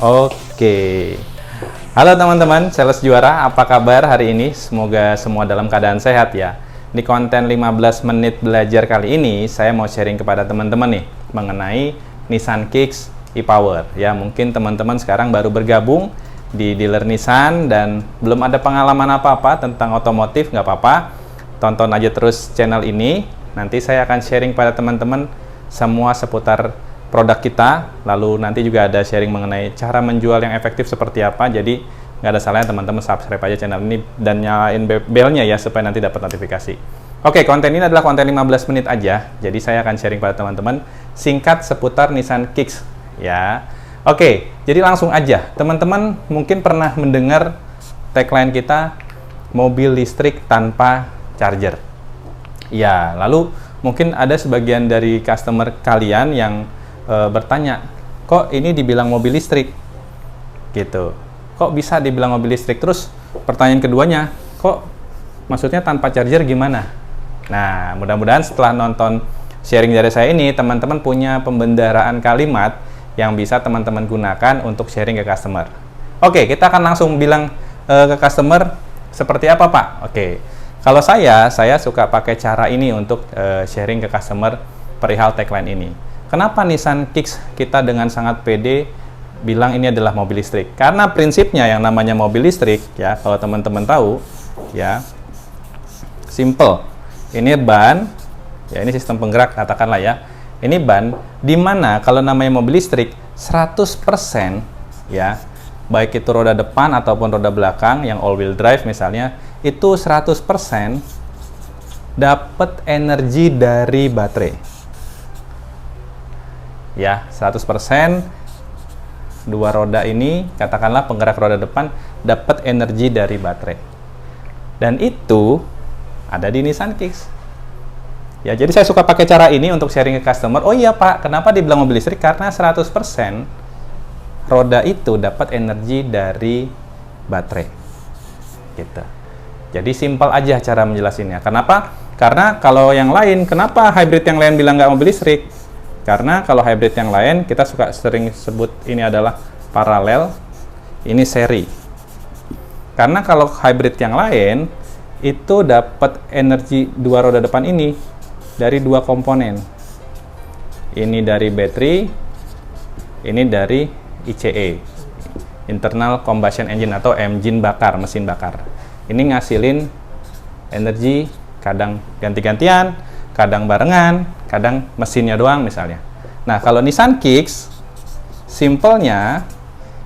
Oke. Halo teman-teman, sales juara, apa kabar hari ini? Semoga semua dalam keadaan sehat ya. Di konten 15 menit belajar kali ini, saya mau sharing kepada teman-teman nih mengenai Nissan Kicks e-Power. Ya, mungkin teman-teman sekarang baru bergabung di dealer Nissan dan belum ada pengalaman apa-apa tentang otomotif, nggak apa-apa. Tonton aja terus channel ini. Nanti saya akan sharing pada teman-teman semua seputar produk kita, lalu nanti juga ada sharing mengenai cara menjual yang efektif seperti apa. Jadi nggak ada salahnya teman-teman subscribe aja channel ini dan nyalain belnya ya supaya nanti dapat notifikasi. Oke, konten ini adalah konten 15 menit aja, jadi saya akan sharing pada teman-teman singkat seputar Nissan Kicks ya. Oke, jadi langsung aja. Teman-teman mungkin pernah mendengar tagline kita, mobil listrik tanpa charger ya. Lalu mungkin ada sebagian dari customer kalian yang bertanya, kok ini dibilang mobil listrik gitu, kok bisa dibilang mobil listrik? Terus pertanyaan keduanya, kok maksudnya tanpa charger gimana? Nah, mudah-mudahan setelah nonton sharing dari saya ini, teman-teman punya pembendaraan kalimat yang bisa teman-teman gunakan untuk sharing ke customer. Oke, kita akan langsung bilang ke customer seperti apa, Pak? Oke, kalau saya suka pakai cara ini untuk sharing ke customer perihal tagline ini. Kenapa Nissan Kicks kita dengan sangat pede bilang ini adalah mobil listrik? Karena prinsipnya yang namanya mobil listrik ya, kalau teman-teman tahu ya, simple. Ini ban, ya ini sistem penggerak katakanlah ya. Ini ban, di mana kalau namanya mobil listrik 100% ya, baik itu roda depan ataupun roda belakang yang all wheel drive misalnya, itu 100% dapat energi dari baterai. Ya, 100% dua roda ini, katakanlah penggerak roda depan, dapat energi dari baterai. Dan itu ada di Nissan Kicks. Ya, jadi saya suka pakai cara ini untuk sharing ke customer. Oh iya Pak, kenapa dibilang mobil listrik? Karena 100% roda itu dapat energi dari baterai. Gitu. Jadi simpel aja cara menjelasinnya. Kenapa? Karena kalau yang lain, kenapa hybrid yang lain bilang nggak mobil listrik? Karena kalau hybrid yang lain, kita sering sebut ini adalah paralel, ini seri. Karena kalau hybrid yang lain, itu dapat energi dua roda depan ini dari dua komponen. Ini dari baterai, ini dari ICE, internal combustion engine atau engine bakar, mesin bakar. Ini ngasilin energi kadang ganti-gantian, kadang barengan, kadang mesinnya doang misalnya. Nah, kalau Nissan Kicks, simpelnya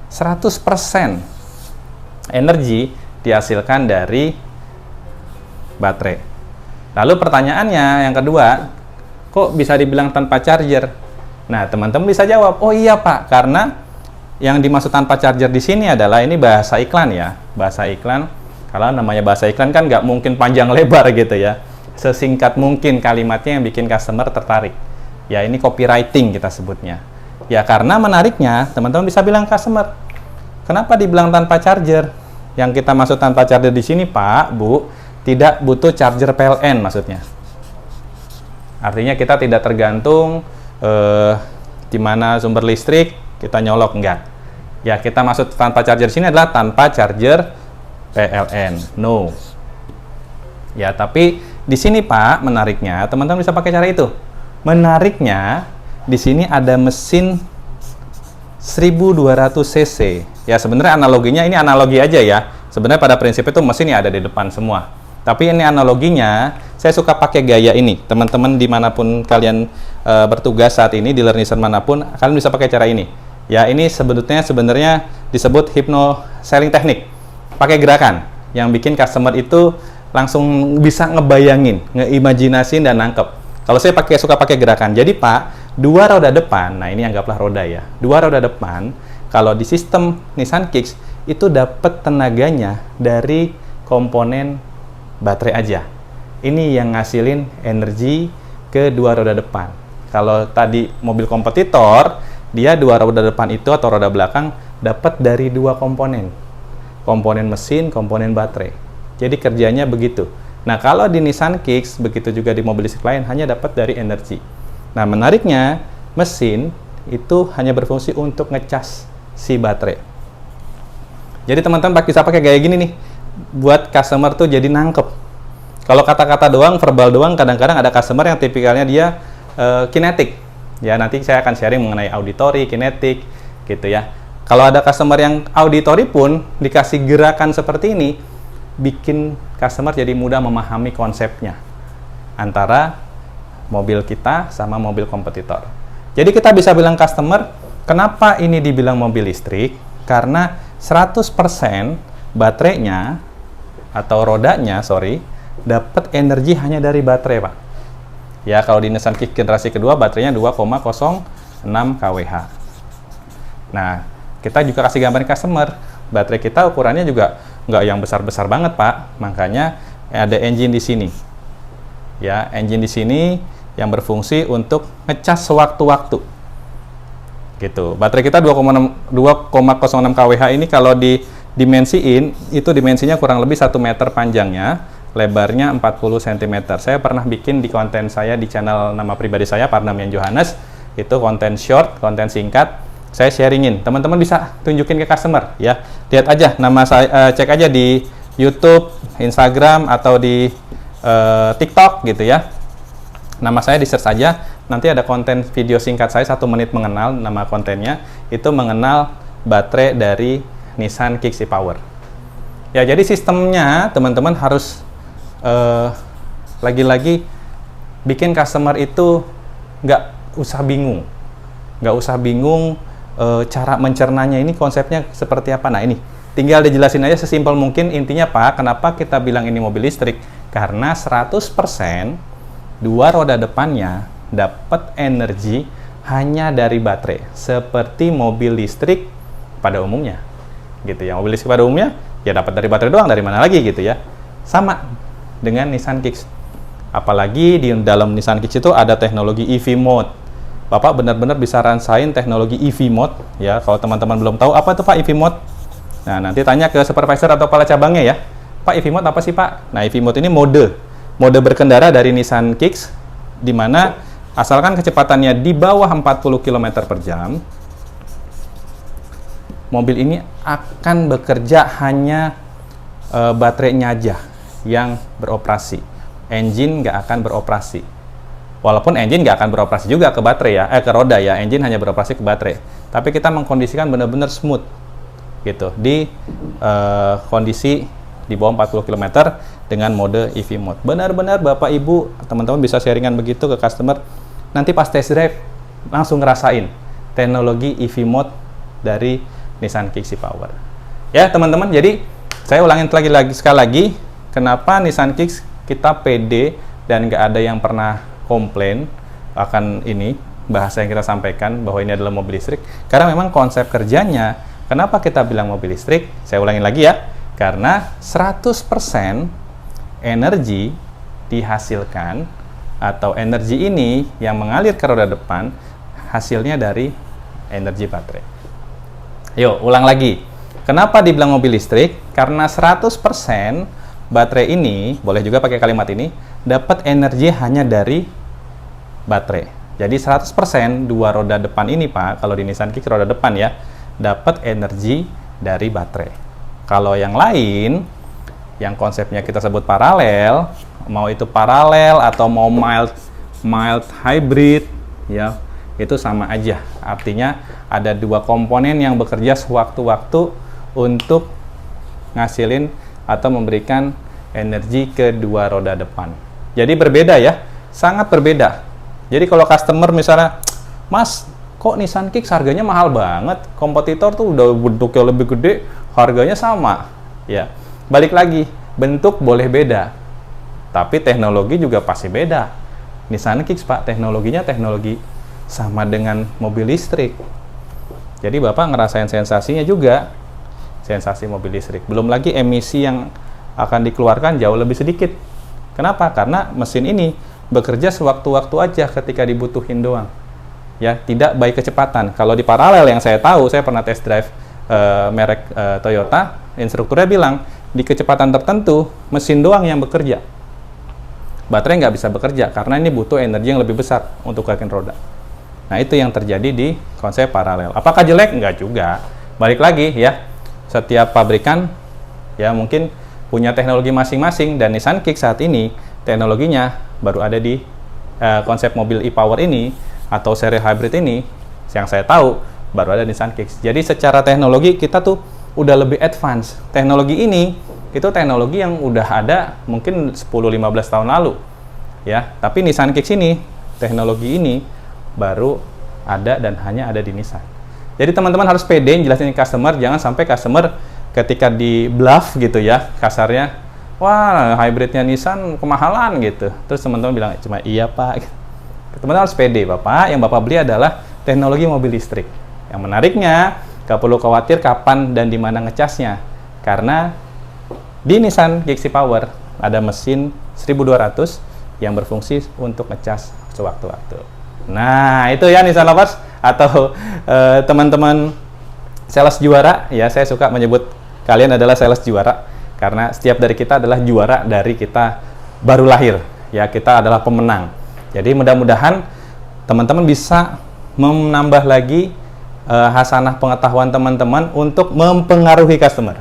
100% energi dihasilkan dari baterai. Lalu pertanyaannya yang kedua, kok bisa dibilang tanpa charger? Nah, teman-teman bisa jawab, oh iya Pak, karena yang dimaksud tanpa charger di sini adalah ini bahasa iklan ya, bahasa iklan. Kalau namanya bahasa iklan kan nggak mungkin panjang lebar gitu ya. Sesingkat mungkin kalimatnya yang bikin customer tertarik. Ya, ini copywriting kita sebutnya. Ya, karena menariknya, teman-teman bisa bilang customer, kenapa dibilang tanpa charger? Yang kita maksud tanpa charger di sini, Pak, Bu, tidak butuh charger PLN maksudnya. Artinya kita tidak tergantung di mana sumber listrik, kita nyolok, enggak. Ya, kita maksud tanpa charger di sini adalah tanpa charger PLN. No. Ya, tapi di sini Pak, menariknya, teman-teman bisa pakai cara itu. Menariknya, di sini ada mesin 1200 cc. Ya, sebenarnya analoginya ini analogi aja ya. Sebenarnya pada prinsip itu mesin ya ada di depan semua. Tapi ini analoginya, saya suka pakai gaya ini. Teman-teman dimanapun kalian bertugas saat ini, dealer Nissan manapun, kalian bisa pakai cara ini. Ya, ini sebenarnya disebut hypno selling technique. Pakai gerakan yang bikin customer itu langsung bisa ngebayangin, ngeimajinasin dan nangkep. Kalau saya suka pakai gerakan. Jadi Pak, dua roda depan, nah ini anggaplah roda ya. Dua roda depan, kalau di sistem Nissan Kicks itu dapat tenaganya dari komponen baterai aja. Ini yang ngasilin energi ke dua roda depan. Kalau tadi mobil kompetitor, dia dua roda depan itu atau roda belakang dapat dari dua komponen. Komponen mesin, komponen baterai. Jadi kerjanya begitu. Nah, kalau di Nissan Kicks, begitu juga di mobil listrik lain, hanya dapat dari energi. Nah, menariknya, mesin itu hanya berfungsi untuk ngecas si baterai. Jadi teman-teman bisa pakai gaya gini nih, buat customer tuh jadi nangkep. Kalau kata-kata doang, verbal doang, kadang-kadang ada customer yang tipikalnya dia kinetik. Ya, nanti saya akan sharing mengenai auditory, kinetik, gitu ya. Kalau ada customer yang auditory pun dikasih gerakan seperti ini, bikin customer jadi mudah memahami konsepnya antara mobil kita sama mobil kompetitor. Jadi kita bisa bilang customer, kenapa ini dibilang mobil listrik? Karena 100% baterainya atau rodanya, dapat energi hanya dari baterai, Pak. Ya, kalau di Nissan Kicks generasi kedua baterainya 2,06 kWh. Nah, kita juga kasih gambar customer. Baterai kita ukurannya juga nggak yang besar-besar banget, Pak. Makanya ada engine di sini. Ya, engine di sini yang berfungsi untuk ngecas sewaktu-waktu. Gitu. Baterai kita 2,06 kWh ini kalau didimensiin, itu dimensinya kurang lebih 1 meter panjangnya, lebarnya 40 cm. Saya pernah bikin di konten saya di channel nama pribadi saya, Pardamyan Johannes. Itu konten short, konten singkat. Saya sharingin, teman-teman bisa tunjukin ke customer ya. Lihat aja nama saya, cek aja di YouTube, Instagram atau di TikTok gitu ya. Nama saya di search aja, nanti ada konten video singkat saya 1 menit mengenal, nama kontennya itu mengenal baterai dari Nissan Kicks e-Power. Ya, jadi sistemnya teman-teman harus lagi-lagi bikin customer itu nggak usah bingung cara mencernanya ini konsepnya seperti apa. Nah, ini tinggal dijelasin aja sesimpel mungkin. Intinya, Pak, kenapa kita bilang ini mobil listrik? Karena 100% dua roda depannya dapat energi hanya dari baterai, seperti mobil listrik pada umumnya gitu ya. Mobil listrik pada umumnya ya dapat dari baterai doang, dari mana lagi gitu ya. Sama dengan Nissan Kicks, apalagi di dalam Nissan Kicks itu ada teknologi EV mode. Bapak benar-benar bisa rasain teknologi EV mode ya. Kalau teman-teman belum tahu apa itu, Pak, EV mode, nah nanti tanya ke supervisor atau kepala cabangnya ya, Pak, EV mode apa sih, Pak? Nah, EV mode ini mode berkendara dari Nissan Kicks, di mana asalkan kecepatannya di bawah 40 km per jam, mobil ini akan bekerja hanya baterainya aja yang beroperasi. Engine nggak akan beroperasi. Walaupun engine nggak akan beroperasi juga ke baterai ya, ke roda ya, engine hanya beroperasi ke baterai. Tapi kita mengkondisikan benar-benar smooth gitu di kondisi di bawah 40 km dengan mode EV mode. Benar-benar Bapak Ibu, teman-teman bisa sharingan begitu ke customer. Nanti pas test drive langsung ngerasain teknologi EV mode dari Nissan Kicks e-Power. Ya, teman-teman, jadi saya ulangin sekali lagi, kenapa Nissan Kicks kita pede dan nggak ada yang pernah komplain akan ini bahasa yang kita sampaikan bahwa ini adalah mobil listrik, karena memang konsep kerjanya. Kenapa kita bilang mobil listrik? Saya ulangin lagi ya, karena 100% energi dihasilkan atau energi ini yang mengalir ke roda depan hasilnya dari energi baterai. Yuk, ulang lagi. Kenapa dibilang mobil listrik? Karena 100% baterai ini, boleh juga pakai kalimat ini, dapat energi hanya dari baterai. Jadi 100% dua roda depan ini, Pak, kalau di Nissan Kicks roda depan ya, dapat energi dari baterai. Kalau yang lain, yang konsepnya kita sebut paralel, mau itu paralel atau mau mild hybrid ya, itu sama aja. Artinya ada dua komponen yang bekerja sewaktu-waktu untuk ngasilin atau memberikan energi ke dua roda depan. Jadi berbeda ya, sangat berbeda. Jadi kalau customer misalnya, Mas, kok Nissan Kicks harganya mahal banget? Kompetitor tuh udah bentuknya lebih gede, harganya sama. Ya, balik lagi, bentuk boleh beda, tapi teknologi juga pasti beda. Nissan Kicks, Pak, teknologinya teknologi sama dengan mobil listrik. Jadi Bapak ngerasain sensasinya juga, sensasi mobil listrik. Belum lagi emisi yang akan dikeluarkan jauh lebih sedikit. Kenapa? Karena mesin ini bekerja sewaktu-waktu aja ketika dibutuhin doang. Ya, tidak by kecepatan. Kalau di paralel yang saya tahu, saya pernah test drive merek Toyota, instrukturnya bilang di kecepatan tertentu mesin doang yang bekerja. Baterai nggak bisa bekerja karena ini butuh energi yang lebih besar untuk gerakin roda. Nah, itu yang terjadi di konsep paralel. Apakah jelek? Nggak juga. balik lagi ya, setiap pabrikan ya mungkin punya teknologi masing-masing, dan Nissan Kicks saat ini teknologinya baru ada di konsep mobil e-Power ini atau seri hybrid ini, yang saya tahu baru ada Nissan Kicks. Jadi secara teknologi kita tuh udah lebih advance. Teknologi ini itu teknologi yang udah ada mungkin 10-15 tahun lalu ya, tapi Nissan Kicks ini teknologi ini baru ada dan hanya ada di Nissan. Jadi teman-teman harus pede jelasin ke customer, jangan sampai customer ketika di bluff gitu ya, kasarnya, wah hybridnya Nissan kemahalan gitu. Terus teman-teman bilang, cuma iya pak. Teman-teman harus pede, bapak, yang bapak beli adalah teknologi mobil listrik. Yang menariknya, gak perlu khawatir kapan dan di mana ngecasnya. Karena di Nissan Kicks e-Power ada mesin 1200 yang berfungsi untuk ngecas sewaktu-waktu. Nah, itu ya Nissan Lovers atau teman-teman sales juara ya, saya suka menyebut kalian adalah sales juara karena setiap dari kita adalah juara dari kita baru lahir ya, kita adalah pemenang. Jadi mudah-mudahan teman-teman bisa menambah lagi hasanah pengetahuan teman-teman untuk mempengaruhi customer.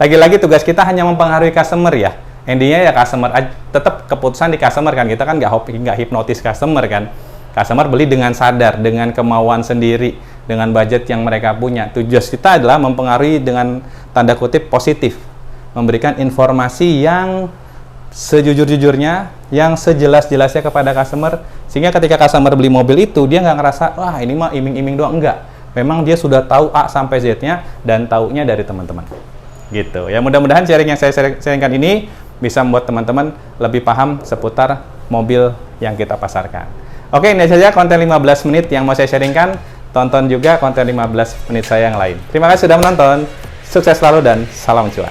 Lagi-lagi tugas kita hanya mempengaruhi customer ya. Endingnya ya customer, tetap keputusan di customer kan, kita kan nggak hipnotis customer kan. Customer beli dengan sadar, dengan kemauan sendiri, dengan budget yang mereka punya. Tujuan kita adalah mempengaruhi dengan tanda kutip positif, memberikan informasi yang sejujur-jujurnya, yang sejelas-jelasnya kepada customer, sehingga ketika customer beli mobil itu, dia nggak ngerasa, wah ini mah iming-iming doang, enggak. Memang dia sudah tahu A sampai Z-nya, dan taunya dari teman-teman. Gitu. Ya mudah-mudahan sharing yang saya sharingkan ini bisa membuat teman-teman lebih paham seputar mobil yang kita pasarkan. Oke, ini saja konten 15 menit yang mau saya sharingkan. Tonton juga konten 15 menit saya yang lain. Terima kasih sudah menonton. Sukses selalu dan salam cuan.